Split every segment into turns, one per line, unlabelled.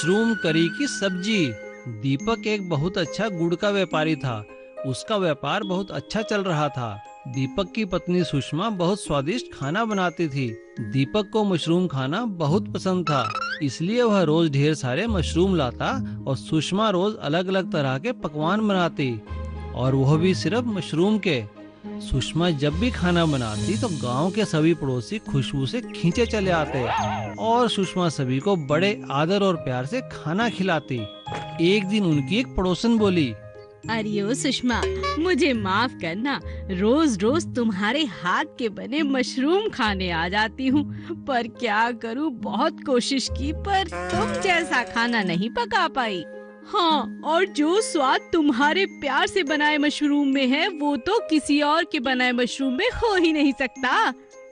Mushroom करी की सब्जी। दीपक एक बहुत अच्छा गुड़ का व्यापारी था। उसका व्यापार बहुत अच्छा चल रहा था। दीपक की पत्नी सुषमा बहुत स्वादिष्ट खाना बनाती थी। दीपक को मशरूम खाना बहुत पसंद था, इसलिए वह रोज ढेर सारे मशरूम लाता और सुषमा रोज अलग अलग तरह के पकवान बनाती, और वह भी सिर्फ मशरूम के। सुषमा जब भी खाना बनाती तो गांव के सभी पड़ोसी खुशबू से खींचे चले आते, और सुषमा सभी को बड़े आदर और प्यार से खाना खिलाती। एक दिन उनकी एक पड़ोसन बोली,
अरे ओ सुषमा, मुझे माफ करना। रोज रोज तुम्हारे हाथ के बने मशरूम खाने आ जाती हूँ, पर क्या करूँ, बहुत कोशिश की पर तुम जैसा खाना नहीं पका पाई। हाँ, और जो स्वाद तुम्हारे प्यार से बनाए मशरूम में है, वो तो किसी और के बनाए मशरूम में हो ही नहीं सकता।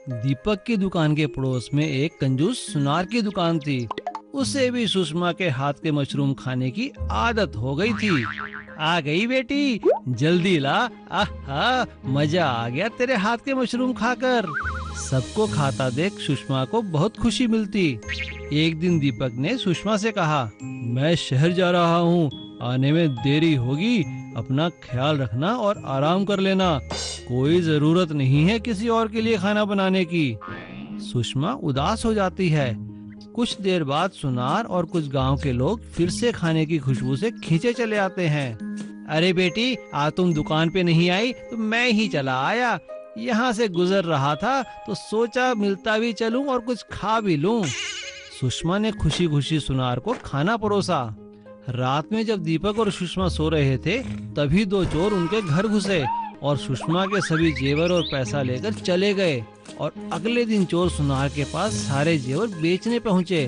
दीपक की दुकान के पड़ोस में एक कंजूस सुनार की दुकान थी। उसे भी सुषमा के हाथ के मशरूम खाने की आदत हो गई थी। आ गई बेटी, जल्दी ला। आहा, मजा आ गया तेरे हाथ के मशरूम खाकर। सबको खाता देख सुषमा को बहुत खुशी मिलती। एक दिन दीपक ने सुषमा से कहा, मैं शहर जा रहा हूँ, आने में देरी होगी। अपना ख्याल रखना और आराम कर लेना। कोई जरूरत नहीं है किसी और के लिए खाना बनाने की। सुषमा उदास हो जाती है। कुछ देर बाद सुनार और कुछ गांव के लोग फिर से खाने की खुशबू से खींचे चले आते हैं। अरे बेटी, आज तुम दुकान पे नहीं आई तो मैं ही चला आया। यहाँ से गुजर रहा था तो सोचा मिलता भी चलूं और कुछ खा भी लूं। सुषमा ने खुशी खुशी सुनार को खाना परोसा। रात में जब दीपक और सुषमा सो रहे थे, तभी दो चोर उनके घर घुसे और सुषमा के सभी जेवर और पैसा लेकर चले गए। और अगले दिन चोर सुनार के पास सारे जेवर बेचने पहुँचे।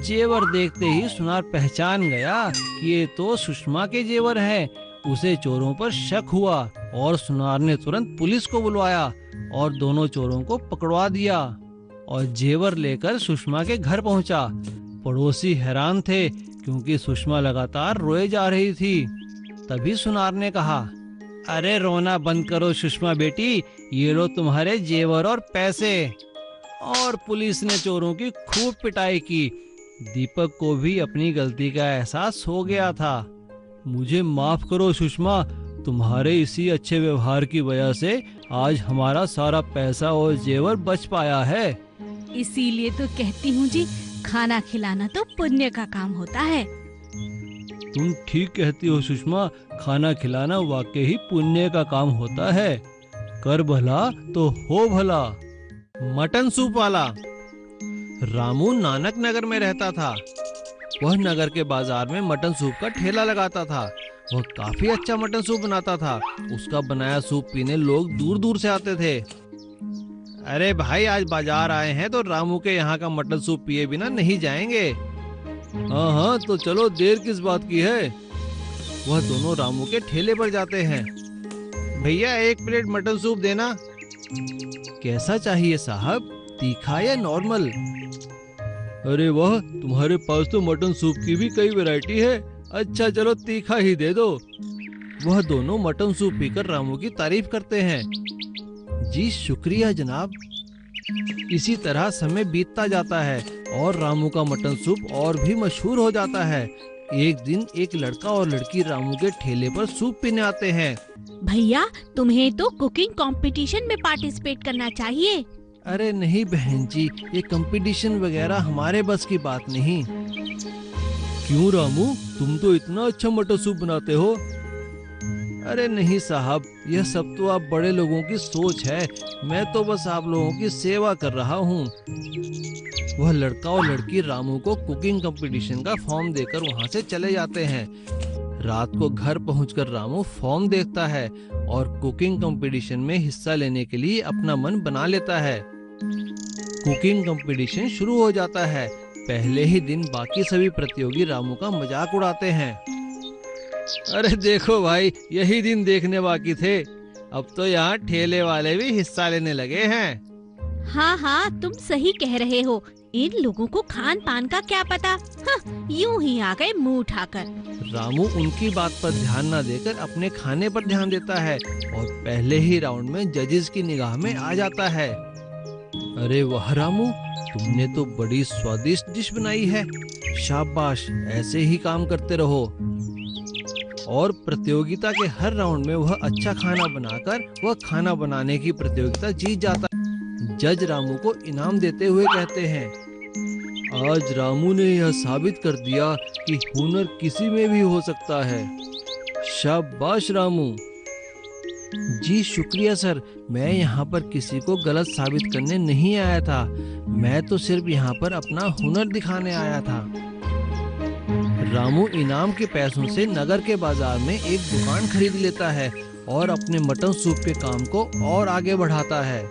जेवर देखते ही सुनार पहचान गया कि ये तो सुषमा के जेवर हैं। उसे चोरों पर शक हुआ और सुनार ने तुरंत पुलिस को बुलवाया और दोनों चोरों को पकड़वा दिया और जेवर लेकर सुषमा के घर पहुंचा। पड़ोसी हैरान थे क्योंकि सुषमा लगातार रोए जा रही थी। तभी सुनार ने कहा, अरे रोना बंद करो सुषमा बेटी, ये लो तुम्हारे जेवर और पैसे। और पुलिस ने चोरों की खूब पिटाई की। दीपक को भी अपनी गलती का एहसास हो गया था। मुझे माफ करो सुषमा, तुम्हारे इसी अच्छे व्यवहार की वजह से आज हमारा सारा पैसा और जेवर बच पाया है।
इसीलिए तो कहती हूँ जी, खाना खिलाना तो पुण्य का काम होता है।
तुम ठीक कहती हो सुषमा, खाना खिलाना वाकई ही पुण्य का काम होता है। कर भला तो हो भला। मटन सूप वाला। रामू नानक नगर में रहता था। वह नगर के बाजार में मटन सूप का ठेला लगाता था। वह काफी अच्छा मटन सूप बनाता था। उसका बनाया सूप पीने लोग दूर दूर से आते थे। अरे भाई, आज बाजार आए हैं तो रामू के यहाँ का मटन सूप पिए बिना नहीं जाएंगे। हाँ हाँ, तो चलो, देर किस बात की है। वह दोनों रामू के ठेले पर जाते हैं। भैया, एक प्लेट मटन सूप देना। कैसा चाहिए साहब, तीखा या नॉर्मल? अरे वाह, तुम्हारे पास तो मटन सूप की भी कई वैरायटी है। अच्छा चलो, तीखा ही दे दो। वह दोनों मटन सूप पीकर रामू की तारीफ करते हैं। जी शुक्रिया जनाब। इसी तरह समय बीतता जाता है और रामू का मटन सूप और भी मशहूर हो जाता है। एक दिन एक लड़का और लड़की रामू के ठेले पर सूप पीने आते हैं।
भैया, तुम्हें तो कुकिंग कंपटीशन में पार्टिसिपेट करना चाहिए।
अरे नहीं बहन जी, ये कंपटीशन वगैरह हमारे बस की बात नहीं। क्यों रामू, तुम तो इतना अच्छा मटन सूप बनाते हो। अरे नहीं साहब, यह सब तो आप बड़े लोगों की सोच है। मैं तो बस आप लोगों की सेवा कर रहा हूँ। वह लड़का और लड़की रामू को कुकिंग कंपटीशन का फॉर्म देकर वहाँ से चले जाते हैं। रात को घर पहुंचकर रामू फॉर्म देखता है और कुकिंग कंपटीशन में हिस्सा लेने के लिए अपना मन बना लेता है। कुकिंग कंपटीशन शुरू हो जाता है। पहले ही दिन बाकी सभी प्रतियोगी रामू का मजाक उड़ाते हैं। अरे देखो भाई, यही दिन देखने बाकी थे। अब तो यहाँ ठेले वाले भी हिस्सा लेने लगे हैं।
हाँ हाँ, तुम सही कह रहे हो। इन लोगों को खान पान का क्या पता। हाँ, यूं ही आ गए मुंह उठाकर।
रामू उनकी बात पर ध्यान न देकर अपने खाने पर ध्यान देता है और पहले ही राउंड में जजेस की निगाह में आ जाता है। अरे वाह रामू, तुमने तो बड़ी स्वादिष्ट डिश बनाई है। शाबाश, ऐसे ही काम करते रहो। और प्रतियोगिता के हर राउंड में वह अच्छा खाना बनाकर वह खाना बनाने की प्रतियोगिता जीत जाता है। जज रामू को इनाम देते हुए कहते हैं, आज रामू ने यह साबित कर दिया कि हुनर किसी में भी हो सकता है। शाबाश रामू। जी शुक्रिया सर, मैं यहाँ पर किसी को गलत साबित करने नहीं आया था। मैं तो सिर्फ यहाँ पर अपना हुनर दिखाने आया था। रामू इनाम के पैसों से नगर के बाजार में एक दुकान खरीद लेता है और अपने मटन सूप के काम को और आगे बढ़ाता है।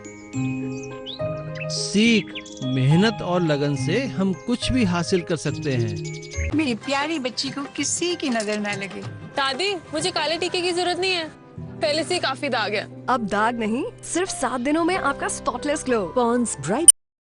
सीख, मेहनत और लगन से हम कुछ भी हासिल कर सकते हैं।
मेरी प्यारी बच्ची को किसी की नजर न लगे।
दादी, मुझे काले टीके की जरूरत नहीं है, पहले से ही काफी दाग है।
अब दाग नहीं, सिर्फ 7 दिनों में आपका स्पॉटलेस ग्लो।
Pond's bright